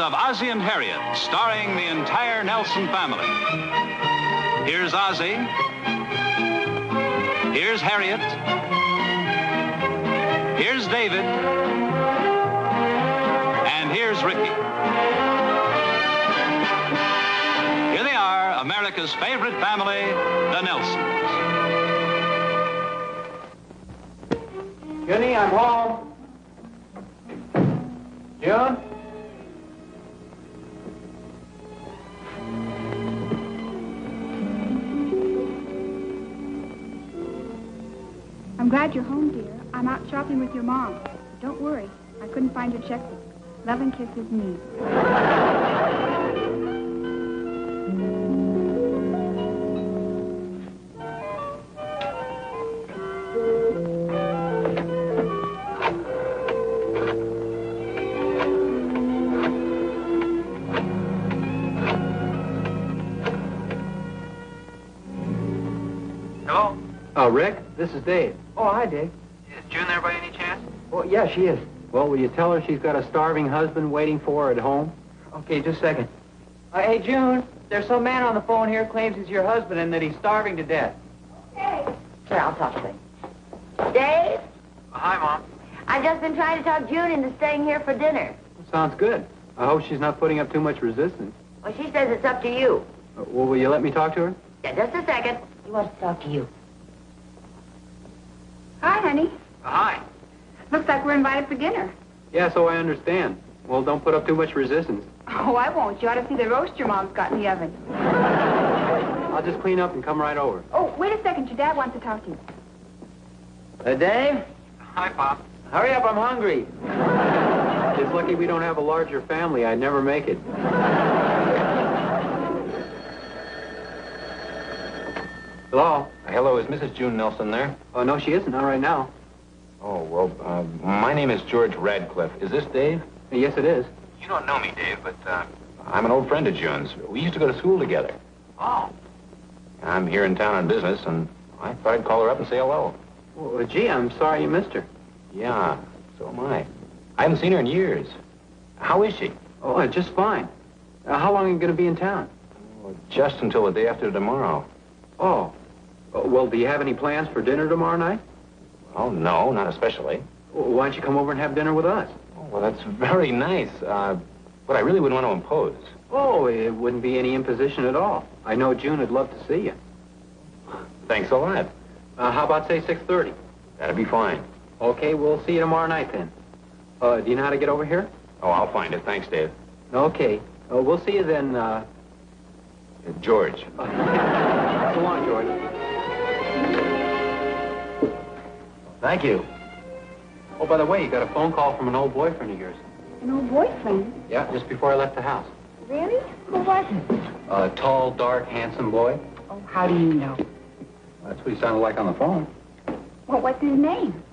of Ozzie and Harriet, starring the entire Nelson family. Here's Ozzie. Here's Harriet. Here's David. And here's Ricky. Here they are, America's favorite family, the Nelsons. Junie, I'm home. June? I'm glad you're home, dear. I'm out shopping with your mom. Don't worry. I couldn't find your checkbook. Love and kisses, me. Hello? Rick, this is Dave. Oh, hi, Dave. Is June there by any chance? Well, yeah, she is. Well, will you tell her she's got a starving husband waiting for her at home? Okay, just a second. Hey, June, there's some man on the phone here claims he's your husband and that he's starving to death. Hey. Here, I'll talk to him. Dave? Hi, Mom. I've just been trying to talk June into staying here for dinner. Sounds good. I hope she's not putting up too much resistance. Well, she says it's up to you. Well, will you let me talk to her? Yeah, just a second. He wants to talk to you. Hi, honey. Hi. Looks like we're invited for dinner. Yeah, so I understand. Well, don't put up too much resistance. Oh, I won't. You ought to see the roast your mom's got in the oven. I'll just clean up and come right over. Oh, wait a second. Your dad wants to talk to you. Dave? Hi, Pop. Hurry up, I'm hungry. It's lucky we don't have a larger family. I'd never make it. Hello? Hello, is Mrs. June Nelson there? Oh, no, she isn't. Not right now. Oh, well, my name is George Radcliffe. Is this Dave? Yes, it is. You don't know me, Dave, but I'm an old friend of June's. We used to go to school together. Oh. I'm here in town on business, and I thought I'd call her up and say hello. Well, gee, I'm sorry you missed her. Yeah, so am I. I haven't seen her in years. How is she? Oh, just fine. How long are you going to be in town? Oh, just until the day after tomorrow. Oh. Well, do you have any plans for dinner tomorrow night? Oh, no, not especially. Well, why don't you come over and have dinner with us? Oh, well, that's very nice. But I really wouldn't want to impose. Oh, it wouldn't be any imposition at all. I know June would love to see you. Thanks a lot. How about, say, 6:30? That'd be fine. Okay, we'll see you tomorrow night, then. Do you know how to get over here? Oh, I'll find it. Thanks, Dave. Okay. We'll see you then, George. So long, George. Thank you. Oh, by the way, you got a phone call from an old boyfriend of yours. An old boyfriend? Yeah, just before I left the house. Really? Who was it? A tall, dark, handsome boy. Oh, how do you know? That's what he sounded like on the phone. Well, what's his name?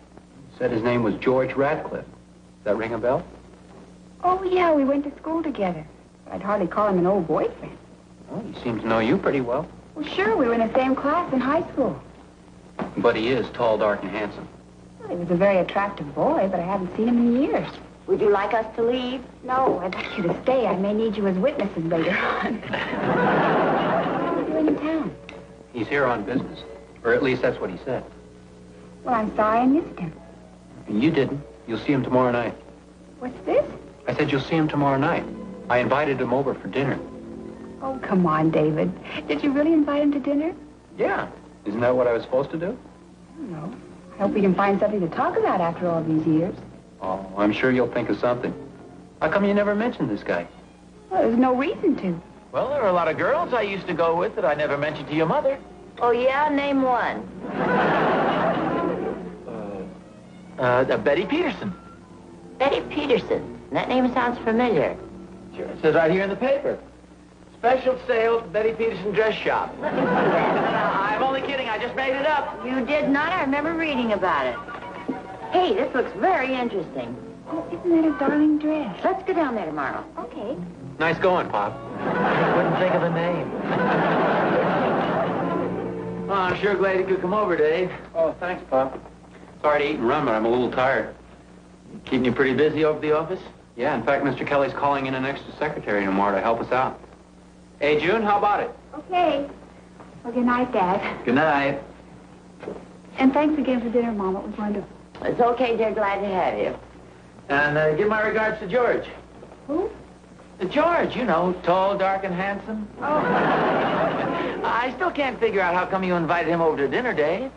Said his name was George Radcliffe. Does that ring a bell? Oh, yeah, we went to school together. I'd hardly call him an old boyfriend. Well, he seems to know you pretty well. Well, sure, we were in the same class in high school. But he is tall, dark, and handsome. Well, he was a very attractive boy, but I haven't seen him in years. Would you like us to leave? No, I'd like you to stay. I may need you as witnesses later on. What are you doing in town? He's here on business. Or at least that's what he said. Well, I'm sorry I missed him. And you didn't. You'll see him tomorrow night. What's this? I said you'll see him tomorrow night. I invited him over for dinner. Oh, come on, David. Did you really invite him to dinner? Yeah. Isn't that what I was supposed to do? I don't know. I hope we can find something to talk about after all these years. Oh, I'm sure you'll think of something. How come you never mentioned this guy? Well, there's no reason to. Well, there are a lot of girls I used to go with that I never mentioned to your mother. Oh, yeah? Name one. Betty Peterson. Betty Peterson. That name sounds familiar. Sure, it says right here in the paper. Special sales, Betty Peterson Dress Shop. Let me see that. I'm only kidding. I just made it up. You did not? I remember reading about it. Hey, this looks very interesting. Oh, isn't that a darling dress? Let's go down there tomorrow. Okay. Nice going, Pop. I couldn't think of a name. Oh, I'm sure glad you could come over, Dave. Oh, thanks, Pop. Sorry to eat and run, but I'm a little tired. Keeping you pretty busy over the office? Yeah, in fact, Mr. Kelly's calling in an extra secretary tomorrow to help us out. Hey, June, how about it? Okay. Well, good night, Dad. Good night. And thanks again for dinner, Mom. It was wonderful. It's okay, dear. Glad to have you. And give my regards to George. Who? George, you know, tall, dark, and handsome. Oh. I still can't figure out how come you invited him over to dinner, Dave.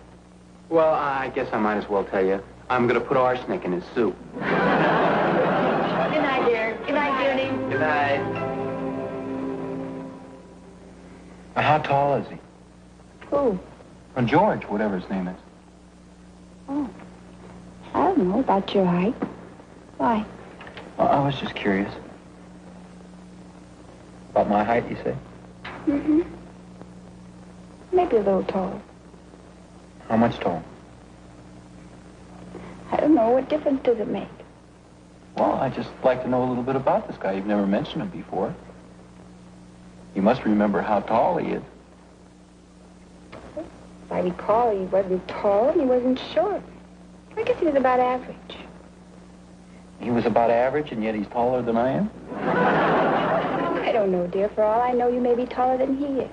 Well, I guess I might as well tell you. I'm going to put arsenic in his soup. Good night, dear. Good night, Junie. Good night. How tall is he? Who? George, whatever his name is. Oh. I don't know, about your height. Why? I was just curious. About my height, you say? Mm-hmm. Maybe a little tall. How much tall? I don't know. What difference does it make? Well, I'd just like to know a little bit about this guy. You've never mentioned him before. You must remember how tall he is. If I recall, he wasn't tall and he wasn't short. I guess he was about average. He was about average, and yet he's taller than I am? I don't know, dear. For all I know, you may be taller than he is.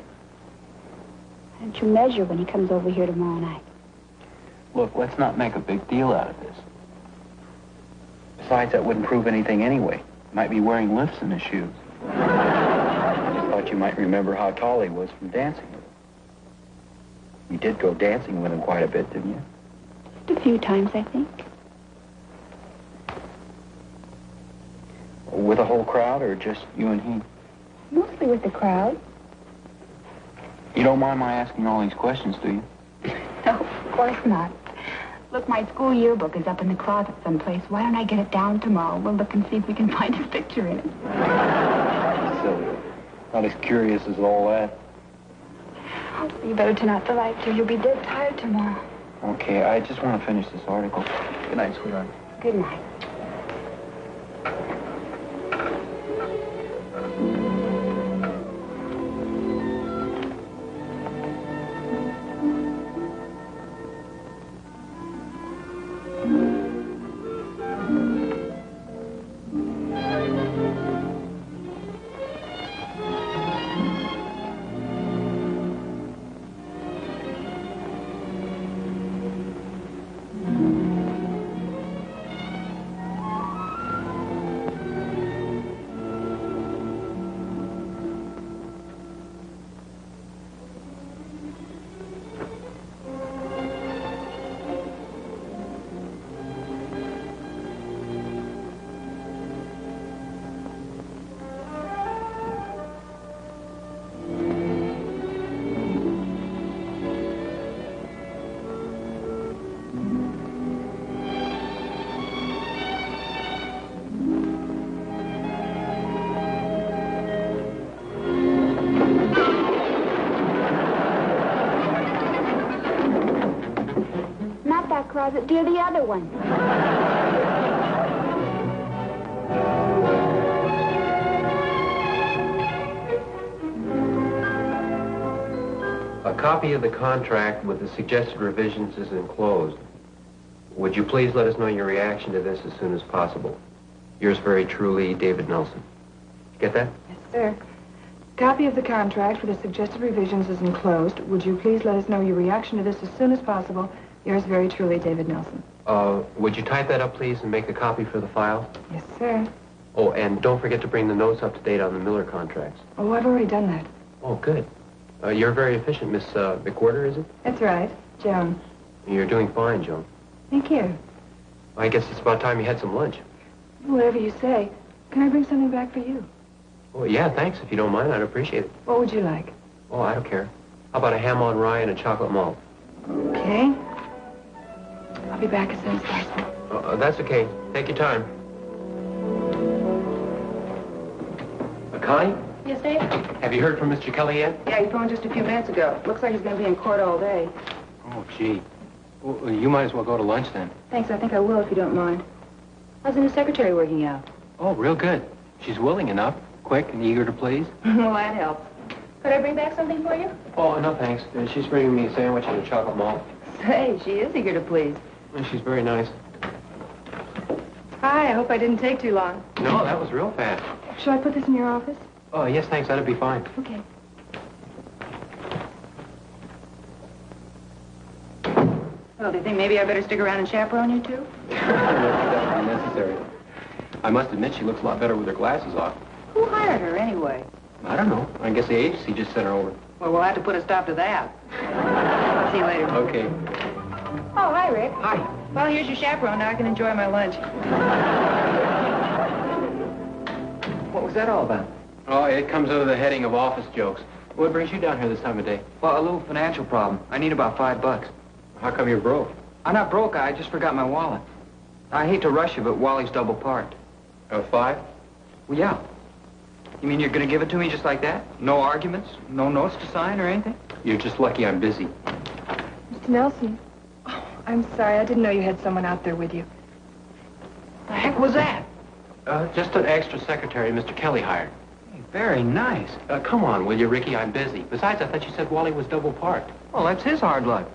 Why don't you measure when he comes over here tomorrow night? Look, let's not make a big deal out of this. Besides, that wouldn't prove anything anyway. He might be wearing lifts in his shoes. I just thought you might remember how tall he was from dancing with him. You did go dancing with him quite a bit, didn't you? Just a few times, I think. With a whole crowd, or just you and he? Mostly with the crowd. You don't mind my asking all these questions, do you? No, of course not. Look, my school yearbook is up in the closet someplace. Why don't I get it down tomorrow? We'll look and see if we can find his picture in it. Silly. Not as curious as all that. You better turn out the light, too. You'll be dead tired tomorrow. Okay, I just want to finish this article. Good night, sweetheart. Good night. Closet, dear, the other one. A copy of the contract with the suggested revisions is enclosed. Would you please let us know your reaction to this as soon as possible? Yours very truly, David Nelson. Get that? Yes, sir. Copy of the contract for the suggested revisions is enclosed. Would you please let us know your reaction to this as soon as possible? Yours very truly, David Nelson. Would you type that up, please, and make a copy for the file? Yes, sir. Oh, and don't forget to bring the notes up to date on the Miller contracts. Oh, I've already done that. Oh, good. You're very efficient, Miss McWhirter, is it? That's right. Joan. You're doing fine, Joan. Thank you. I guess it's about time you had some lunch. Whatever you say. Can I bring something back for you? Oh, yeah, thanks. If you don't mind, I'd appreciate it. What would you like? Oh, I don't care. How about a ham on rye and a chocolate malt? Okay. I'll be back as soon as possible. That's okay. Take your time. Connie? Yes, Dave? Have you heard from Mr. Kelly yet? Yeah, he phoned just a few minutes ago. Looks like he's going to be in court all day. Oh, gee. Well, you might as well go to lunch then. Thanks, I think I will if you don't mind. How's the new secretary working out? Oh, real good. She's willing enough, quick and eager to please. Well, that helps. Could I bring back something for you? Oh, no, thanks. She's bringing me a sandwich and a chocolate malt. Say, she is eager to please. And she's very nice. Hi, I hope I didn't take too long. No, that was real fast. Shall I put this in your office? Oh, yes, thanks. That'd be fine. Okay. Well, do you think maybe I better stick around and chaperone you two? I don't think that would be necessary. I must admit, she looks a lot better with her glasses off. Who hired her anyway? I don't know. I guess the agency just sent her over. Well, we'll have to put a stop to that. I'll see you later. Okay. Oh, hi, Rick. Hi. Well, here's your chaperone. Now I can enjoy my lunch. What was that all about? Oh, it comes under the heading of office jokes. What brings you down here this time of day? Well, a little financial problem. I need about $5. How come you're broke? I'm not broke. I just forgot my wallet. I hate to rush you, but Wally's double parked. 5? Well, yeah. You mean you're going to give it to me just like that? No arguments? No notes to sign or anything? You're just lucky I'm busy. Mr. Nelson. Oh, I'm sorry. I didn't know you had someone out there with you. The heck was that? Just an extra secretary Mr. Kelly hired. Hey, very nice. Come on, will you, Ricky? I'm busy. Besides, I thought you said Wally was double parked. Well, that's his hard luck.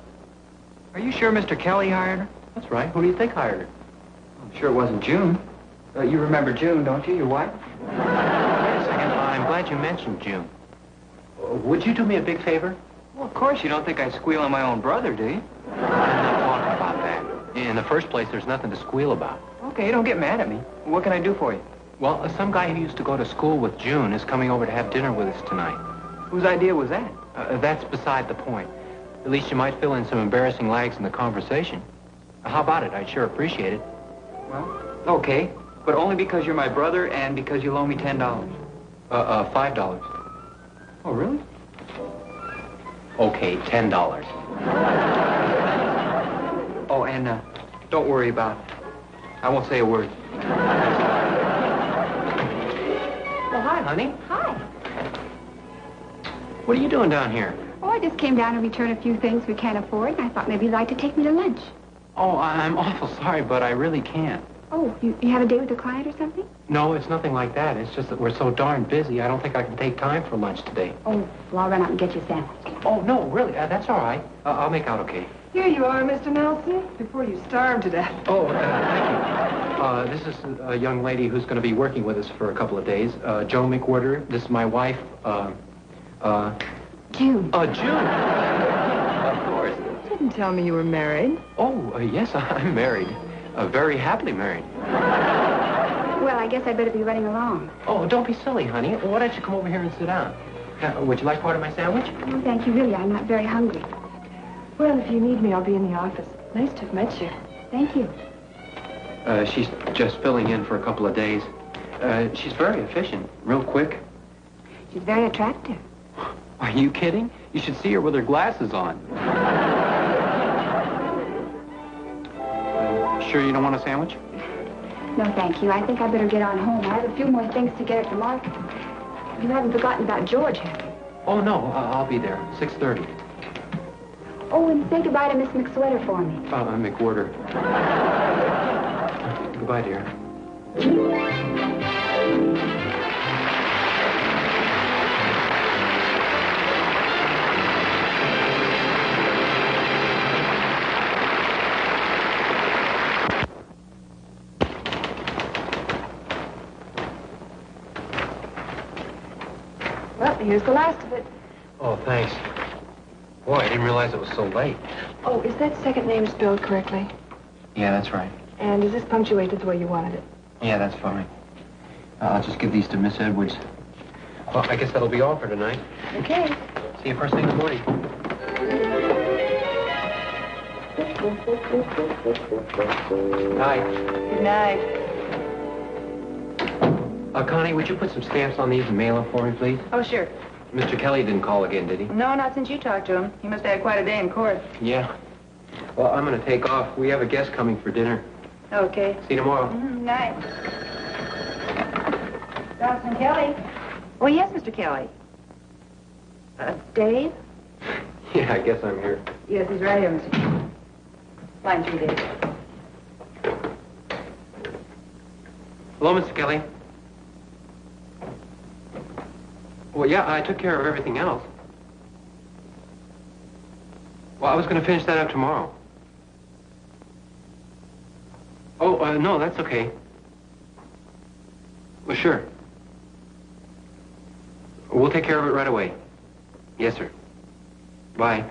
Are you sure Mr. Kelly hired her? That's right. Who do you think hired her? I'm sure it wasn't June. You remember June, don't you, your wife? Wait a second. I'm glad you mentioned June. Would you do me a big favor? Well, of course, you don't think I squeal on my own brother, do you? I'm not talking about that. In the first place, there's nothing to squeal about. Okay, don't get mad at me. What can I do for you? Well, some guy who used to go to school with June is coming over to have dinner with us tonight. Whose idea was that? That's beside the point. At least you might fill in some embarrassing lags in the conversation. How about it? I'd sure appreciate it. Well, okay, but only because you're my brother and because you loan me $10. $5. Oh, really? Okay, $10. Oh, and don't worry about it. I won't say a word. Well, hi, honey. Hi. What are you doing down here? Oh, I just came down to return a few things we can't afford, and I thought maybe you'd like to take me to lunch. Oh, I'm awful sorry, but I really can't. Oh, you have a date with a client or something? No, it's nothing like that. It's just that we're so darn busy, I don't think I can take time for lunch today. Oh, well, I'll run out and get you a sandwich. Oh, no, really, that's all right. I'll make out okay. Here you are, Mr. Nelson, before you starve to death. Oh, thank you. This is a young lady who's going to be working with us for a couple of days. Joe McWhirter. This is my wife, June. June. Of course. You didn't tell me you were married. Oh, yes, I'm married. Very happily married. Well, I guess I'd better be running along. Oh, don't be silly, honey. Why don't you come over here and sit down? Would you like part of my sandwich? Oh, thank you, really. I'm not very hungry. Well, if you need me, I'll be in the office. Nice to have met you. Thank you. She's just filling in for a couple of days. She's very efficient, real quick. She's very attractive. Are you kidding? You should see her with her glasses on. Sure you don't want a sandwich? No, thank you. I think I better get on home. I have a few more things to get at the market. You haven't forgotten about George, have you? Oh, no, I'll be there, 6:30. Oh, and say goodbye to Miss McSweater for me. McWhirter. Goodbye, dear. Well, here's the last of it. Oh, thanks. Boy, I didn't realize it was so late. Oh, is that second name spelled correctly? Yeah, that's right. And is this punctuated the way you wanted it? Yeah, that's fine. I'll just give these to Miss Edwards. Well, I guess that'll be all for tonight. Okay. See you first thing in the morning. Hi. Good night. Connie, would you put some stamps on these and mail them for me, please? Oh, sure. Mr. Kelly didn't call again, did he? No, not since you talked to him. He must have had quite a day in court. Yeah. Well, I'm going to take off. We have a guest coming for dinner. Okay. See you tomorrow. Night. Dawson Kelly. Oh, yes, Mr. Kelly. Dave? Yeah, I guess I'm here. Yes, he's right here, Mr. Kelly. Line 3, Dave. Hello, Mr. Kelly. Well, yeah, I took care of everything else. Well, I was going to finish that up tomorrow. Oh, no, that's okay. Well, sure. We'll take care of it right away. Yes, sir. Bye.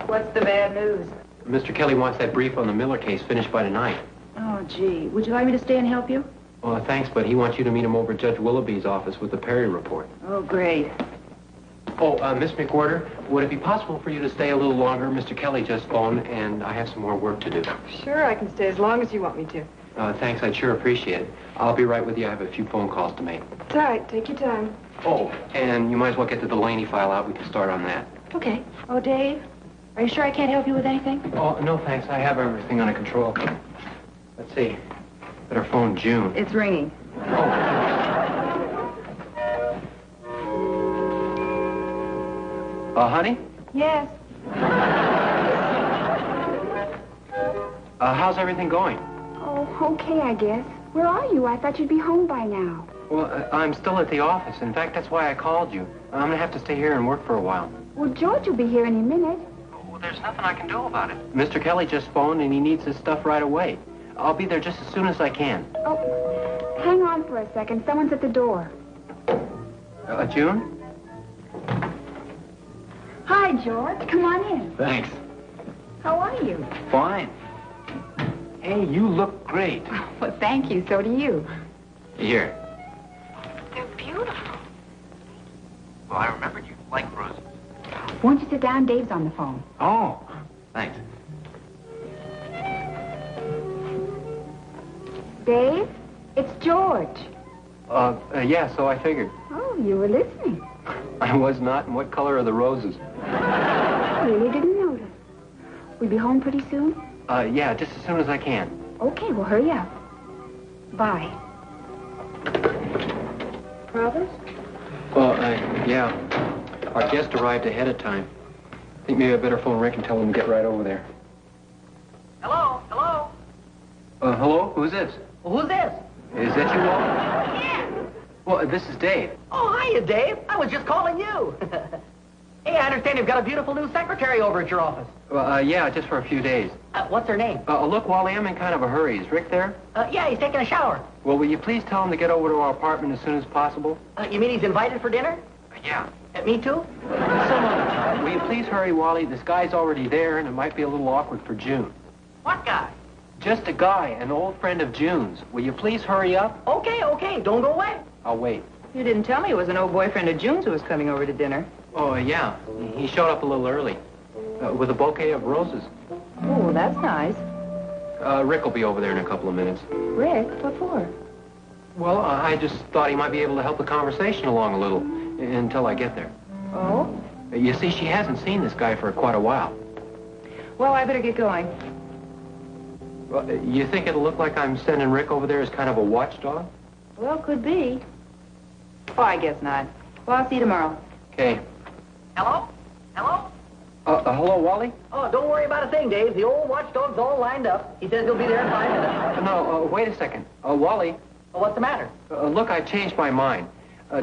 What's the bad news? Mr. Kelly wants that brief on the Miller case finished by tonight. Oh, gee. Would you like me to stay and help you? Well, thanks, but he wants you to meet him over at Judge Willoughby's office with the Perry report. Oh, great. Oh, Miss McWhorter, would it be possible for you to stay a little longer? Mr. Kelly just phoned, and I have some more work to do. Sure, I can stay as long as you want me to. Thanks, I'd sure appreciate it. I'll be right with you. I have a few phone calls to make. It's all right. Take your time. Oh, and you might as well get the Delaney file out. We can start on that. Okay. Oh, Dave, are you sure I can't help you with anything? Oh, no, thanks. I have everything under control. Let's see. Better phone June. It's ringing. Honey? Yes. How's everything going? Oh, okay, I guess. Where are you? I thought you'd be home by now. Well, I'm still at the office. In fact, that's why I called you. I'm gonna have to stay here and work for a while. Well, George will be here any minute. Well, there's nothing I can do about it. Mr. Kelly just phoned and he needs his stuff right away. I'll be there just as soon as I can. Oh, hang on for a second. Someone's at the door. June? Hi, George. Come on in. Thanks. How are you? Fine. Hey, you look great. Well, thank you. So do you. Here. They're beautiful. Well, I remembered you like roses. Won't you sit down? Dave's on the phone. Oh, thanks. Dave, it's George. Yeah, so I figured. Oh, you were listening. I was not. And what color are the roses? I really didn't notice. We'll be home pretty soon? Yeah, just as soon as I can. Okay, well, hurry up. Bye. Promise? Yeah. Our guest arrived ahead of time. I think maybe I better phone Rick and tell him to get right over there. Hello? Hello? Hello? Who's this? Well, who's this? Is that you, Walt? Yeah. Well, this is Dave. Oh, hiya, Dave. I was just calling you. Hey, I understand you've got a beautiful new secretary over at your office. Yeah, just for a few days. What's her name? Look, Wally, I'm in kind of a hurry. Is Rick there? Yeah, he's taking a shower. Well, will you please tell him to get over to our apartment as soon as possible? You mean he's invited for dinner? Yeah. Me too? Some other time. Will you please hurry, Wally? This guy's already there, and it might be a little awkward for June. What guy? Just a guy, an old friend of June's. Will you please hurry up? Okay. Don't go away. I'll wait. You didn't tell me it was an old boyfriend of June's who was coming over to dinner. Oh, yeah. He showed up a little early. With a bouquet of roses. Oh, that's nice. Rick will be over there in a couple of minutes. Rick, what for? Well, I just thought he might be able to help the conversation along a little until I get there. Oh? You see, she hasn't seen this guy for quite a while. Well, I better get going. Well, you think it'll look like I'm sending Rick over there as kind of a watchdog? Well, could be. Oh, I guess not. Well, I'll see you tomorrow. Okay. Hello? Hello? Hello, Wally? Oh, don't worry about a thing, Dave. The old watchdog's all lined up. He says he'll be there in 5 minutes. No, wait a second. Wally? Well, what's the matter? Look, I changed my mind.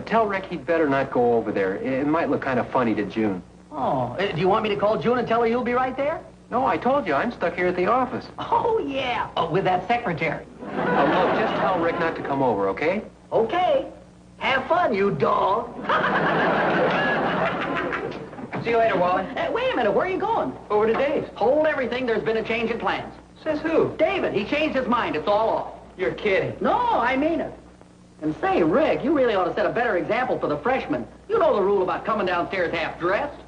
Tell Rick he'd better not go over there. It might look kind of funny to June. Oh, do you want me to call June and tell her you'll be right there? No, I told you, I'm stuck here at the office. Oh, yeah. Oh, with that secretary. Look, just tell Rick not to come over, okay? Okay. Have fun, you dog. See you later, Wally. Hey, wait a minute. Where are you going? Over to Dave's. Hold everything. There's been a change in plans. Says who? David, he changed his mind. It's all off. You're kidding. No, I mean it. And say, Rick, you really ought to set a better example for the freshmen. You know the rule about coming downstairs half dressed.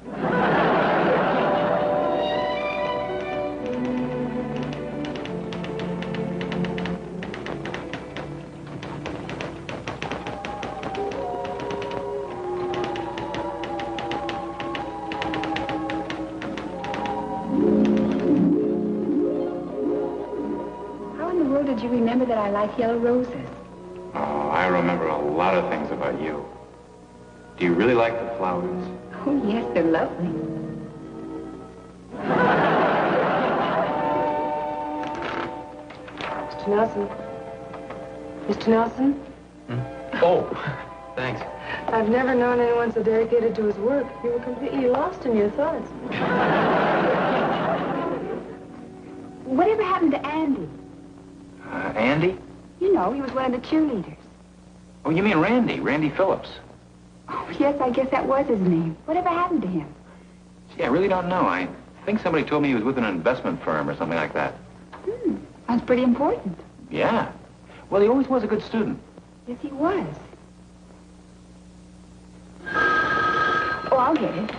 Did you remember that I like yellow roses? Oh, I remember a lot of things about you. Do you really like the flowers? Oh, yes, they're lovely. Mr. Nelson. Mr. Nelson? Oh, thanks. I've never known anyone so dedicated to his work. You were completely lost in your thoughts. Whatever happened to Andy? Andy? You know, he was one of the cheerleaders. Oh, you mean Randy? Randy Phillips. Oh, yes, I guess that was his name. Whatever happened to him? Gee, I really don't know. I think somebody told me he was with an investment firm or something like that. Sounds pretty important. Yeah. Well, he always was a good student. Yes, he was. Oh, I'll get it.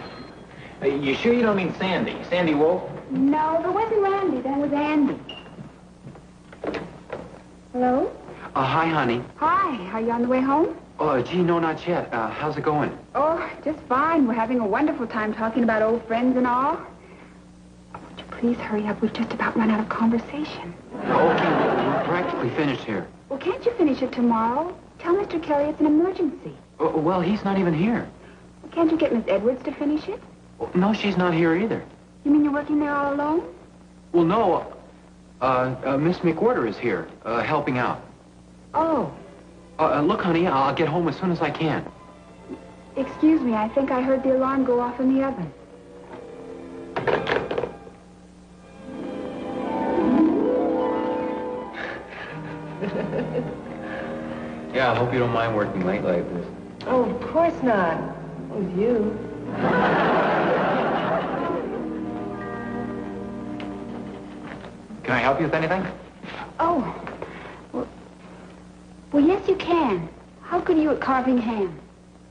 You sure you don't mean Sandy? Sandy Wolf? No, if it wasn't Randy, then it was Andy. Hello? Hi, honey. Hi, are you on the way home? Oh, gee, no, not yet. How's it going? Oh, just fine. We're having a wonderful time talking about old friends and all. Would you please hurry up? We've just about run out of conversation. Okay, we're practically finished here. Well, can't you finish it tomorrow? Tell Mr. Kelly it's an emergency. Well, he's not even here. Well, can't you get Miss Edwards to finish it? No, she's not here either. You mean you're working there all alone? Well, no. Miss McWhorter is here, helping out. Oh. Look, honey, I'll get home as soon as I can. Excuse me, I think I heard the alarm go off in the oven. Yeah, I hope you don't mind working late like this. Oh, of course not. With you. Can I help you with anything? Oh. Well, yes, you can. How good are you at carving ham?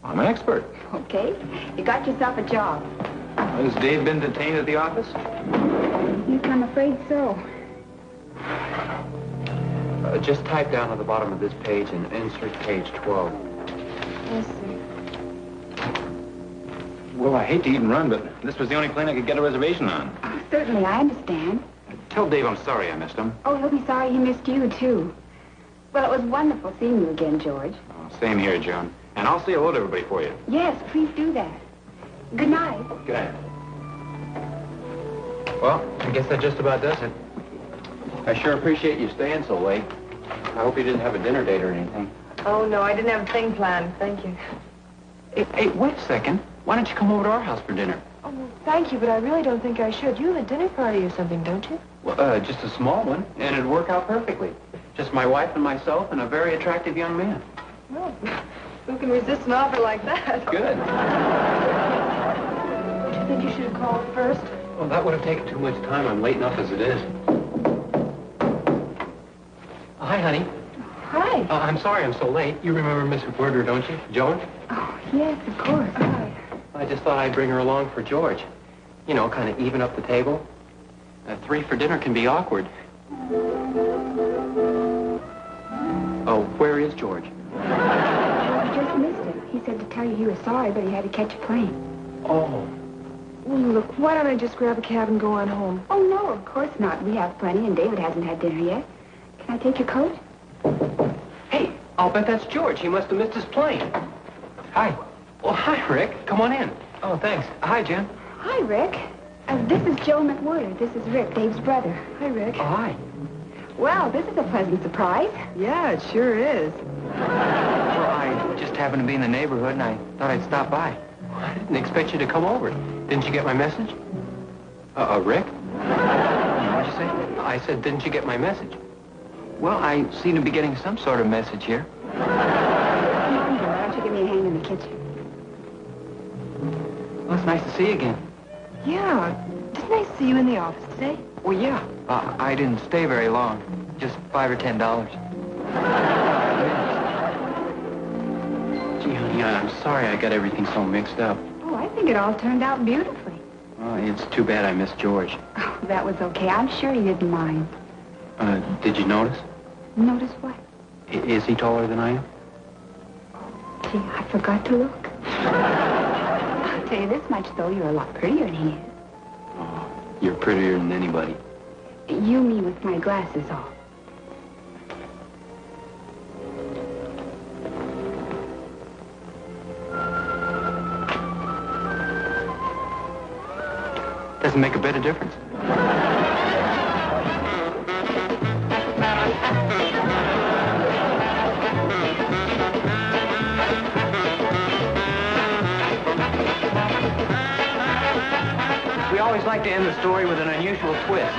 I'm an expert. Okay. You got yourself a job. Has Dave been detained at the office? Yes, I'm afraid so. Just type down at the bottom of this page and insert page 12. Yes, sir. Well, I hate to even run, but this was the only plane I could get a reservation on. Oh, certainly, I understand. Tell Dave I'm sorry I missed him. Oh, he'll be sorry he missed you, too. Well, it was wonderful seeing you again, George. Oh, same here, Joan. And I'll say hello to everybody for you. Yes, please do that. Good night. Good night. Well, I guess that just about does it. I sure appreciate you staying so late. I hope you didn't have a dinner date or anything. Oh, no, I didn't have a thing planned. Thank you. Hey, wait a second. Why don't you come over to our house for dinner? Oh, well, thank you, but I really don't think I should. You have a dinner party or something, don't you? Well, just a small one, and it'd work out perfectly. Just my wife and myself and a very attractive young man. Well, who can resist an offer like that? Good. Don't you think you should have called first? Well, that would have taken too much time. I'm late enough as it is. Hi, honey. Hi. I'm sorry I'm so late. You remember Miss McWhorter, don't you? Joan? Oh, yes, of course. Hi. I just thought I'd bring her along for George. You know, kind of even up the table. 3 for dinner can be awkward. Oh, where is George? I just missed him. He said to tell you he was sorry, but he had to catch a plane. Oh. Well, look, why don't I just grab a cab and go on home? Oh, no, of course not. We have plenty, and David hasn't had dinner yet. Can I take your coat? Hey, I'll bet that's George. He must have missed his plane. Hi. Well, hi, Rick. Come on in. Oh, thanks. Hi, Jen. Hi, Rick. This is Joe McWhorter. This is Rick, Dave's brother. Hi, Rick. Oh, hi. Well, this is a pleasant surprise. Yeah, it sure is. Well, I just happened to be in the neighborhood, and I thought I'd stop by. I didn't expect you to come over. Didn't you get my message? Rick? What'd you say? I said, didn't you get my message? Well, I seem to be getting some sort of message here. Come on, Joe. Why don't you give me a hand in the kitchen? Well, it's nice to see you again. Yeah. Didn't I see you in the office today? Well, yeah. I didn't stay very long. Just $5 or $10. Gee, honey, I'm sorry I got everything so mixed up. Oh, I think it all turned out beautifully. Well, it's too bad I missed George. Oh, that was okay. I'm sure he didn't mind. Did you notice? Notice what? Is he taller than I am? Gee, I forgot to look. I'll tell you this much, though. You're a lot prettier than he is. Oh, you're prettier than anybody. You mean with my glasses off. Doesn't make a bit of difference. We always like to end the story with an unusual twist.